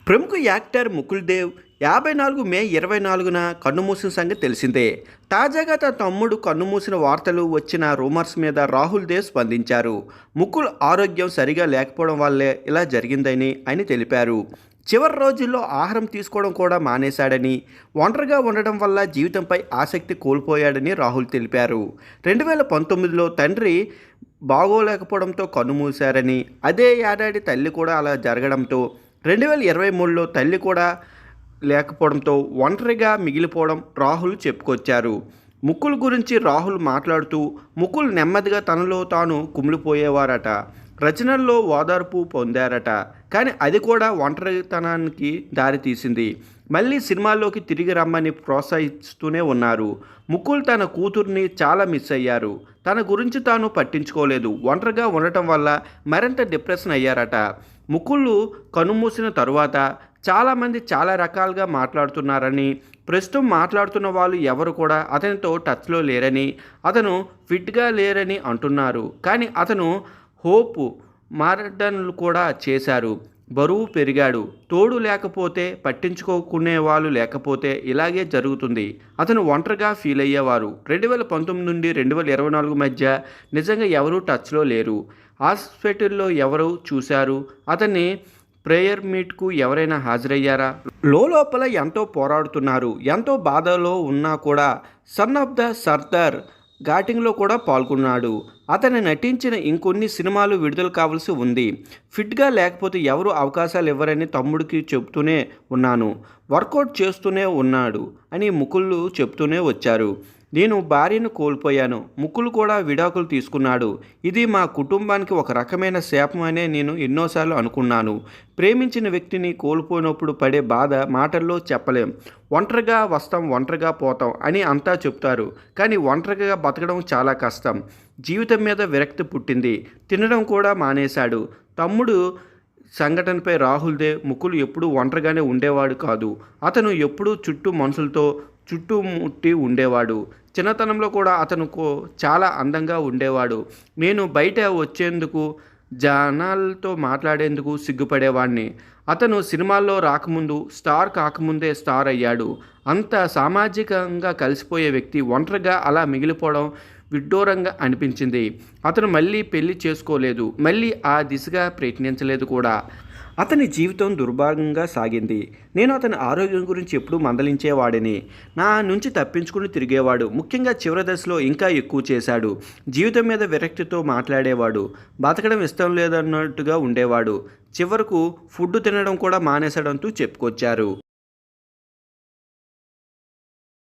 ప్రముఖ యాక్టర్ ముకుల్ దేవ్ 54 మే 24న కన్నుమూసిన సంగతి తెలిసిందే. తాజాగా తన తమ్ముడు కన్నుమూసిన వార్తలు వచ్చిన రూమర్స్ మీద రాహుల్ దేవ్ స్పందించారు. ముకుల్ ఆరోగ్యం సరిగా లేకపోవడం వల్లే ఇలా జరిగిందని ఆయన తెలిపారు. చివరి రోజుల్లో ఆహారం తీసుకోవడం కూడా మానేశాడని, ఒంటరిగా ఉండడం వల్ల జీవితంపై ఆసక్తి కోల్పోయాడని రాహుల్ తెలిపారు. 2019లో తండ్రి బాగోలేకపోవడంతో కన్నుమూశారని, అదే ఏడాది తల్లి కూడా అలా జరగడంతో 2023లో తల్లి కూడా లేకపోవడంతో ఒంటరిగా మిగిలిపోవడం రాహుల్ చెప్పుకొచ్చారు. ముకుల్ గురించి రాహుల్ మాట్లాడుతూ, ముకుల్ నెమ్మదిగా తనలో తాను కుమిలిపోయేవారట. రచనల్లో ఓదార్పు పొందారట. కానీ అది కూడా ఒంటరితనానికి దారితీసింది. మళ్ళీ సినిమాల్లోకి తిరిగి రమ్మని ప్రోత్సహిస్తూనే ఉన్నారు. ముకుల్ తన కూతుర్ని చాలా మిస్ అయ్యారు. తన గురించి తాను పట్టించుకోలేదు. ఒంటరిగా ఉండటం వల్ల మరింత డిప్రెషన్ అయ్యారట. ముకుల్ కన్నుమూసిన తరువాత చాలామంది చాలా రకాలుగా మాట్లాడుతున్నారని, ప్రస్తుతం మాట్లాడుతున్న వాళ్ళు ఎవరు కూడా అతనితో టచ్లో లేరని, అతను ఫిట్గా లేరని అంటున్నారు. కానీ అతను హోప్ మారడన్లు కూడా చేశారు. బరువు పెరిగాడు. తోడు లేకపోతే, పట్టించుకోకునే వాళ్ళు లేకపోతే ఇలాగే జరుగుతుంది. అతను ఒంటరిగా ఫీల్ అయ్యేవారు. 2019 నుండి 2024 మధ్య నిజంగా ఎవరూ టచ్లో లేరు. హాస్పిటల్లో ఎవరు చూశారు? అతన్ని ప్రేయర్ మీట్కు ఎవరైనా హాజరయ్యారా? లోపల ఎంతో పోరాడుతున్నారు. ఎంతో బాధలో ఉన్నా కూడా సన్ ఆఫ్ ద సర్దార్ ఘాటింగ్లో కూడా పాల్గొన్నాడు. అతను నటించిన ఇంకొన్ని సినిమాలు విడుదల కావాల్సి ఉంది. ఫిట్గా లేకపోతే ఎవరు అవకాశాలు ఇవ్వరని తమ్ముడికి చెబుతూనే ఉన్నాను. వర్కౌట్ చేస్తూనే ఉన్నాడు అని ముకుల్ చెప్తూనే వచ్చారు. నేను భార్యను కోల్పోయాను. ముకుల్ కూడా విడాకులు తీసుకున్నాడు. ఇది మా కుటుంబానికి ఒక రకమైన శాపం అనే నేను ఎన్నోసార్లు అనుకున్నాను. ప్రేమించిన వ్యక్తిని కోల్పోయినప్పుడు పడే బాధ మాటల్లో చెప్పలేం. ఒంటరిగా వస్తాం, ఒంటరిగా పోతాం అని అంతా చెప్తారు. కానీ ఒంటరిగా బతకడం చాలా కష్టం. జీవితం మీద విరక్తి పుట్టింది. తినడం కూడా మానేశాడు. తమ్ముడు సంఘటనపై రాహుల్ దేవ్, ముకుల్ ఎప్పుడూ ఒంటరిగానే ఉండేవాడు కాదు. అతను ఎప్పుడూ మనుషులతో చుట్టుముట్టి ఉండేవాడు. చిన్నతనంలో కూడా అతను చాలా అందంగా ఉండేవాడు. నేను బయట వచ్చేందుకు, జనాలతో మాట్లాడేందుకు సిగ్గుపడేవాడిని. అతను సినిమాల్లో రాకముందు, స్టార్ కాకముందే స్టార్ అయ్యాడు. అంత సామాజికంగా కలిసిపోయే వ్యక్తి ఒంటరిగా అలా మిగిలిపోవడం విడ్డూరంగా అనిపించింది. అతను మళ్ళీ పెళ్లి చేసుకోలేదు. మళ్ళీ ఆ దిశగా ప్రయత్నించలేదు కూడా. అతని జీవితం దుర్భరంగా సాగింది. నేను అతని ఆరోగ్యం గురించి ఎప్పుడూ మందలించేవాడిని. నా నుంచి తప్పించుకుని తిరిగేవాడు. ముఖ్యంగా చివరి దశలో ఇంకా ఎక్కువ చేశాడు. జీవితం మీద విరక్తితో మాట్లాడేవాడు. బతకడం ఇష్టం లేదన్నట్టుగా ఉండేవాడు. చివరకు ఫుడ్ తినడం కూడా మానేశాడంటూ చెప్పుకొచ్చారు.